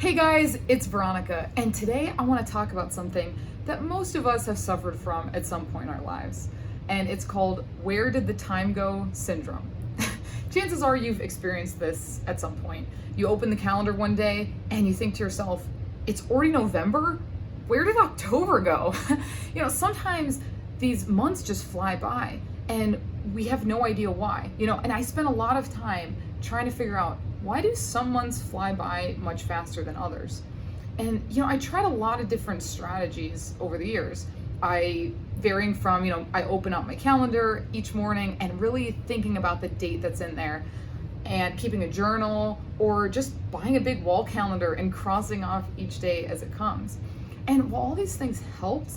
Hey guys, it's Veronica, and today I want to talk about something that most of us have suffered from at some point in our lives, and it's called "Where Did the Time Go" syndrome. Chances are you've experienced this at some point. You open the calendar one day and you think to yourself, it's already November? Where did October go? Sometimes these months just fly by and we have no idea why. And I spent a lot of time trying to figure out, why do some months fly by much faster than others? And I tried a lot of different strategies over the years. Varying from, I open up my calendar each morning and really thinking about the date that's in there and keeping a journal, or just buying a big wall calendar and crossing off each day as it comes. And while all these things helped,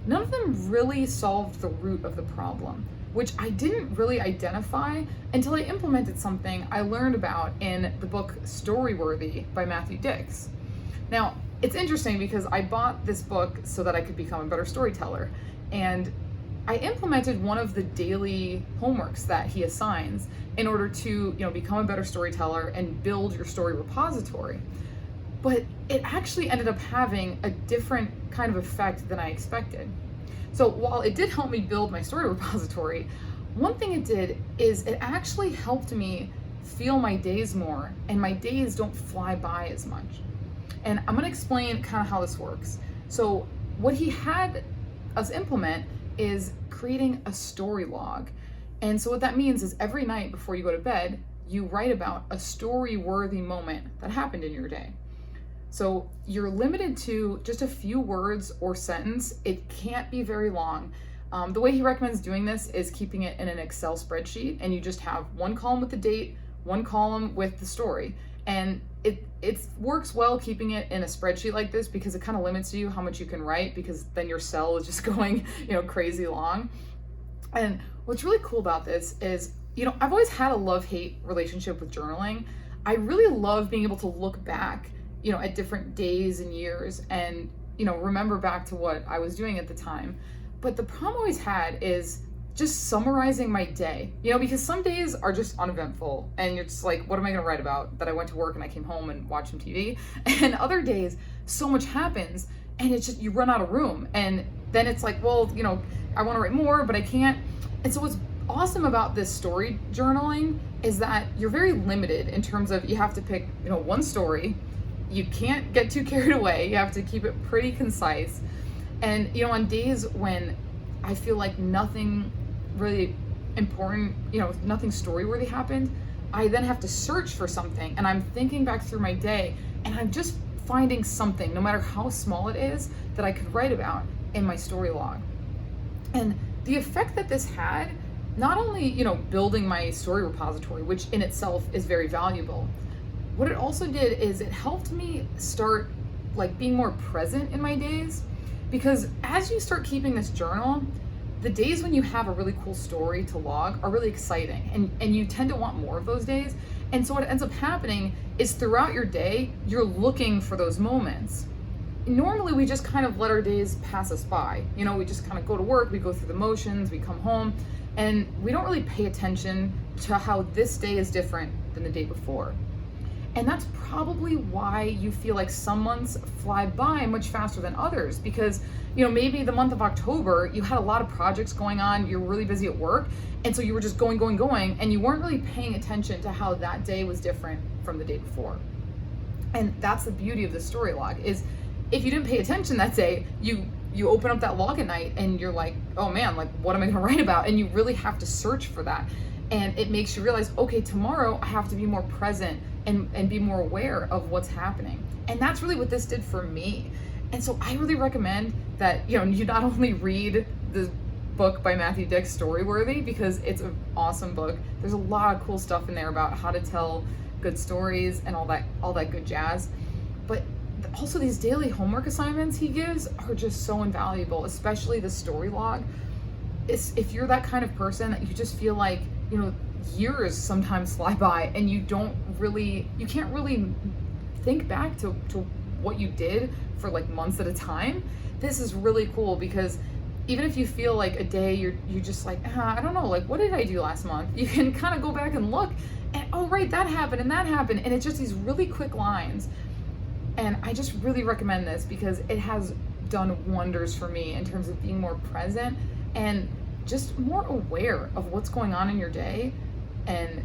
none of them really solved the root of the problem, which I didn't really identify until I implemented something I learned about in the book Storyworthy by Matthew Dicks. Now, it's interesting because I bought this book so that I could become a better storyteller, and I implemented one of the daily homeworks that he assigns in order to, become a better storyteller and build your story repository. But it actually ended up having a different kind of effect than I expected. So while it did help me build my story repository, one thing it did is it actually helped me feel my days more, and my days don't fly by as much. And I'm going to explain kind of how this works. So what he had us implement is creating a story log. And so what that means is every night before you go to bed, you write about a story-worthy moment that happened in your day. So you're limited to just a few words or sentence. It can't be very long. The way he recommends doing this is keeping it in an Excel spreadsheet, and you just have one column with the date, one column with the story. And it works well keeping it in a spreadsheet like this because it kind of limits you how much you can write, because then your cell is just going, crazy long. And what's really cool about this is, I've always had a love-hate relationship with journaling. I really love being able to look back at different days and years and, remember back to what I was doing at the time. But the problem I always had is just summarizing my day, because some days are just uneventful and you're just like, what am I going to write about? That I went to work and I came home and watched some TV. And other days, so much happens and it's just, you run out of room. And then it's like, well, I want to write more, but I can't. And so what's awesome about this story journaling is that you're very limited in terms of, you have to pick, one story. You can't get too carried away. You have to keep it pretty concise. And, on days when I feel like nothing really important, nothing story-worthy happened, I then have to search for something. And I'm thinking back through my day, and I'm just finding something, no matter how small it is, that I could write about in my story log. And the effect that this had, not only, building my story repository, which in itself is very valuable, what it also did is it helped me start being more present in my days. Because as you start keeping this journal, the days when you have a really cool story to log are really exciting, and you tend to want more of those days. And so what ends up happening is throughout your day, you're looking for those moments. Normally we just kind of let our days pass us by. We just kind of go to work, we go through the motions, we come home, and we don't really pay attention to how this day is different than the day before. And that's probably why you feel like some months fly by much faster than others, because, maybe the month of October, you had a lot of projects going on, you're really busy at work, and so you were just going, and you weren't really paying attention to how that day was different from the day before. And that's the beauty of the story log, is if you didn't pay attention that day, you open up that log at night and you're like, oh man, what am I gonna write about? And you really have to search for that. And it makes you realize, okay, tomorrow I have to be more present and be more aware of what's happening. And that's really what this did for me. And so I really recommend that, you not only read the book by Matthew Dicks, Storyworthy, because it's an awesome book. There's a lot of cool stuff in there about how to tell good stories and all that good jazz. But also these daily homework assignments he gives are just so invaluable, especially the story log. If you're that kind of person that you just feel like, years sometimes fly by and you can't really think back to what you did for months at a time, this is really cool, because even if you feel like a day you just I don't know, what did I do last month? You can kind of go back and look and, oh right, that happened and that happened, and it's just these really quick lines. And And I just really recommend this because it has done wonders for me in terms of being more present and just more aware of what's going on in your day, and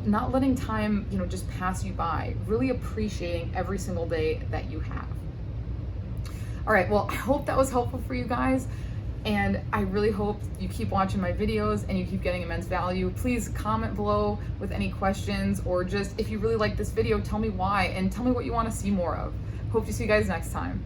not letting time, just pass you by, really appreciating every single day that you have. All right, well, I hope that was helpful for you guys. And I really hope you keep watching my videos and you keep getting immense value. Please comment below with any questions, or just if you really like this video, tell me why and tell me what you want to see more of. Hope to see you guys next time.